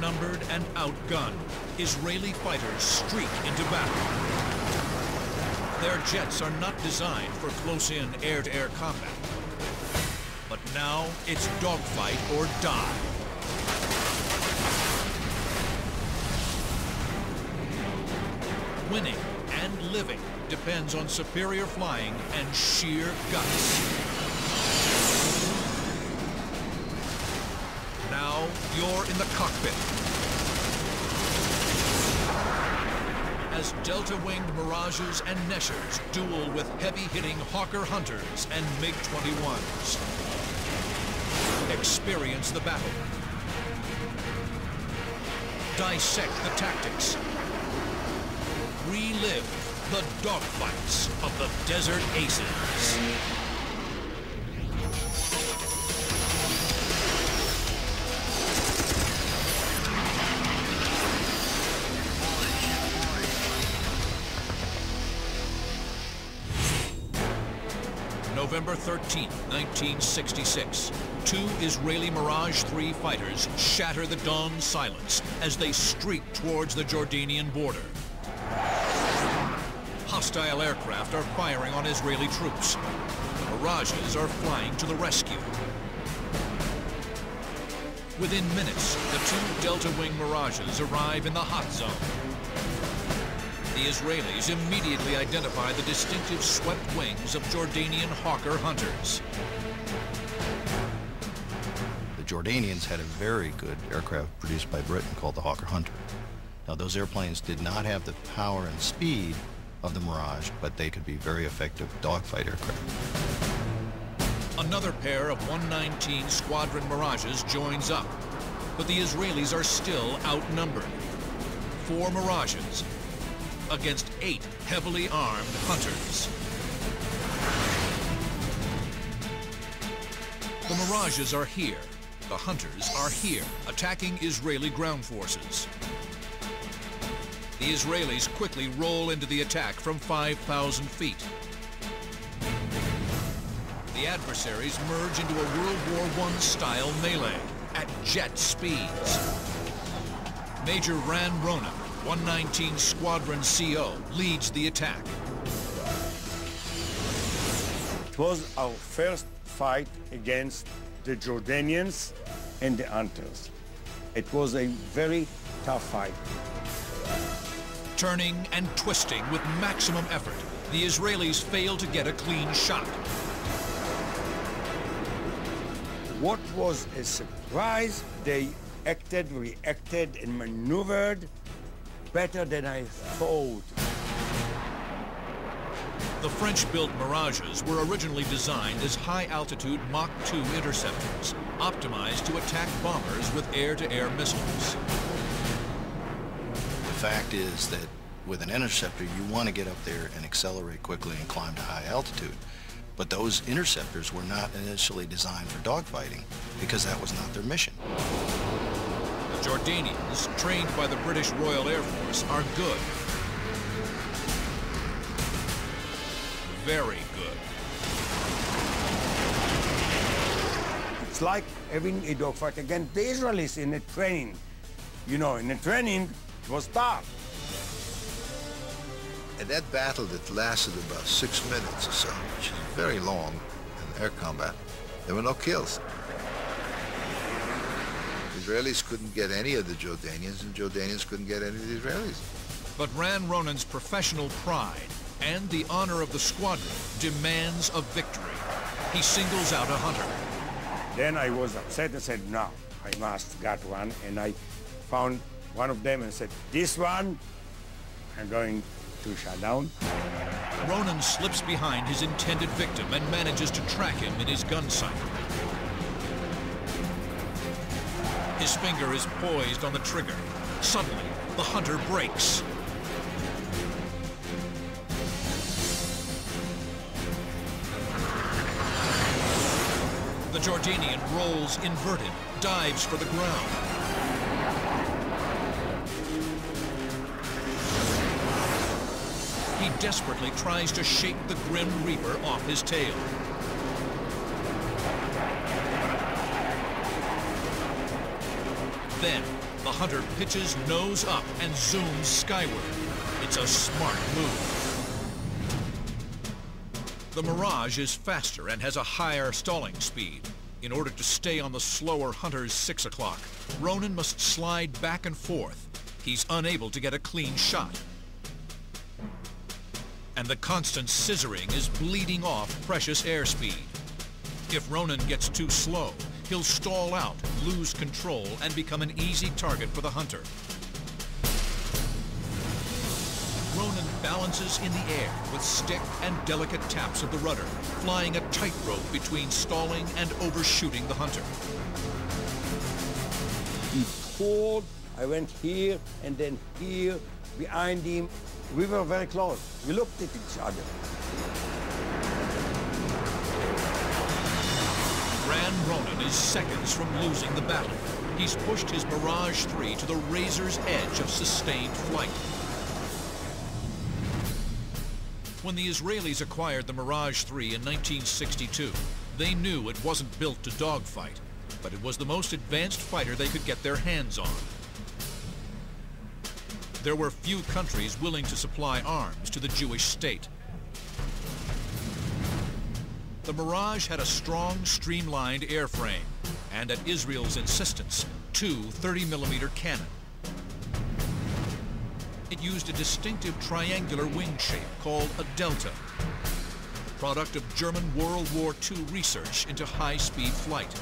outnumbered and outgunned, Israeli fighters streak into battle. Their jets are not designed for close-in air-to-air combat. But now it's dogfight or die. Winning and living depends on superior flying and sheer guts. Now you're in the cockpit. As delta-winged Mirages and Neshers duel with heavy-hitting Hawker Hunters and MiG-21s. Experience the battle. Dissect the tactics. Relive the dogfights of the Desert Aces. November 13, 1966. Two Israeli Mirage 3 fighters shatter the dawn silence as they streak towards the Jordanian border. Hostile aircraft are firing on Israeli troops. The Mirages are flying to the rescue. Within minutes, the two delta-wing Mirages arrive in the hot zone. The Israelis immediately identify the distinctive swept wings of Jordanian Hawker Hunters. The Jordanians had a very good aircraft produced by Britain called the Hawker Hunter. Now, those airplanes did not have the power and speed of the Mirage, but they could be very effective dogfight aircraft. Another pair of 119 Squadron Mirages joins up, but the Israelis are still outnumbered. 4 Mirages against 8 heavily armed Hunters. The Mirages are here. The Hunters are here, attacking Israeli ground forces. The Israelis quickly roll into the attack from 5,000 feet. The adversaries merge into a World War I-style melee at jet speeds. Major Ran Ronen, 119 Squadron CO, leads the attack. It was our first fight against the Jordanians and the Hunters. It was a very tough fight. Turning and twisting with maximum effort, the Israelis fail to get a clean shot. What was a surprise, they reacted, and maneuvered better than I thought. The French-built Mirages were originally designed as high-altitude Mach 2 interceptors, optimized to attack bombers with air-to-air missiles. The fact is that with an interceptor, you want to get up there and accelerate quickly and climb to high altitude. But those interceptors were not initially designed for dogfighting because that was not their mission. The Jordanians, trained by the British Royal Air Force, are good. Very good. It's like having a dogfight against the Israelis in the training. You know, in the training, it was tough. And that battle that lasted about 6 minutes or so, which is very long in air combat, there were no kills. The Israelis couldn't get any of the Jordanians, and Jordanians couldn't get any of the Israelis. But Ran Ronen's professional pride and the honor of the squadron demands a victory. He singles out a Hunter. Then I was upset and said, no, I must get one. And I found one of them and said, this one, I'm going to shut down. Ronen slips behind his intended victim and manages to track him in his gun sight. His finger is poised on the trigger. Suddenly, the Hunter breaks. The Jordanian rolls inverted, dives for the ground. He desperately tries to shake the Grim Reaper off his tail. Then, The hunter pitches nose up and zooms skyward. It's a smart move. The Mirage is faster and has a higher stalling speed. In order to stay on the slower hunter's 6 o'clock, Ronen must slide back and forth. He's unable to get a clean shot. And the constant scissoring is bleeding off precious airspeed. If Ronen gets too slow, he'll stall out, lose control, and become an easy target for the hunter. Ronen balances in the air with stick and delicate taps of the rudder, flying a tightrope between stalling and overshooting the hunter. He pulled, I went here and then here, behind him. We were very close. We looked at each other. Ran Ronen is seconds from losing the battle. He's pushed his Mirage 3 to the razor's edge of sustained flight. When the Israelis acquired the Mirage 3 in 1962, they knew it wasn't built to dogfight, but it was the most advanced fighter they could get their hands on. There were few countries willing to supply arms to the Jewish state. The Mirage had a strong, streamlined airframe, and at Israel's insistence, 2 30mm cannon. It used a distinctive triangular wing shape called a delta, product of German World War II research into high-speed flight.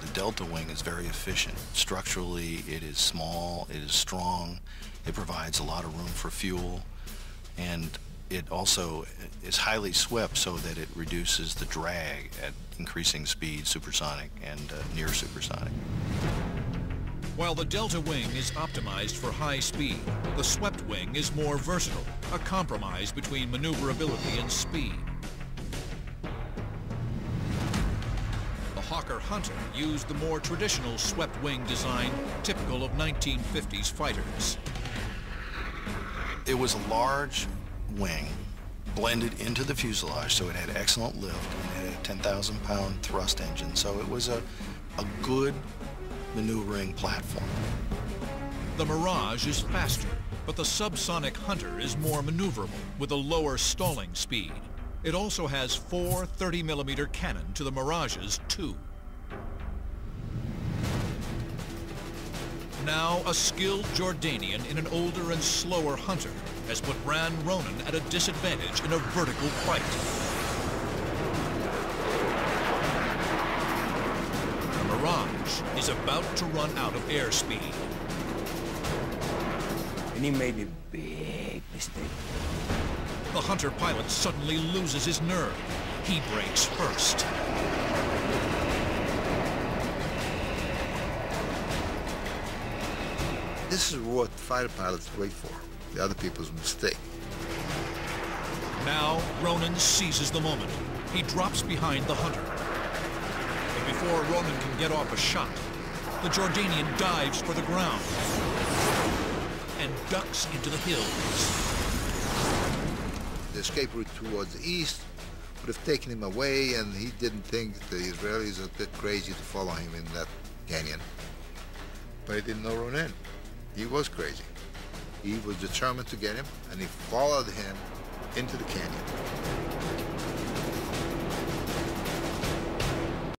The delta wing is very efficient. Structurally, it is small, it is strong, it provides a lot of room for fuel, and it also is highly swept so that it reduces the drag at increasing speed, supersonic and near supersonic. While the delta wing is optimized for high speed, the swept wing is more versatile, a compromise between maneuverability and speed. The Hawker Hunter used the more traditional swept wing design typical of 1950s fighters. It was a large wing blended into the fuselage, so it had excellent lift and it had a 10,000-pound thrust engine, so it was a good maneuvering platform. The Mirage is faster, but the subsonic Hunter is more maneuverable with a lower stalling speed. It also has 4 30mm cannon to the Mirage's 2. Now, a skilled Jordanian in an older and slower Hunter has put Ran Ronen at a disadvantage in a vertical fight. The Mirage is about to run out of airspeed. And he made a big mistake. The Hunter pilot suddenly loses his nerve. He brakes first. This is what fighter pilots wait for, the other people's mistake. Now, Ronen seizes the moment. He drops behind the Hunter. But before Ronen can get off a shot, the Jordanian dives for the ground and ducks into the hills. The escape route towards the east would have taken him away, and he didn't think the Israelis were a bit crazy to follow him in that canyon. But he didn't know Ronen. He was crazy. He was determined to get him, and he followed him into the canyon.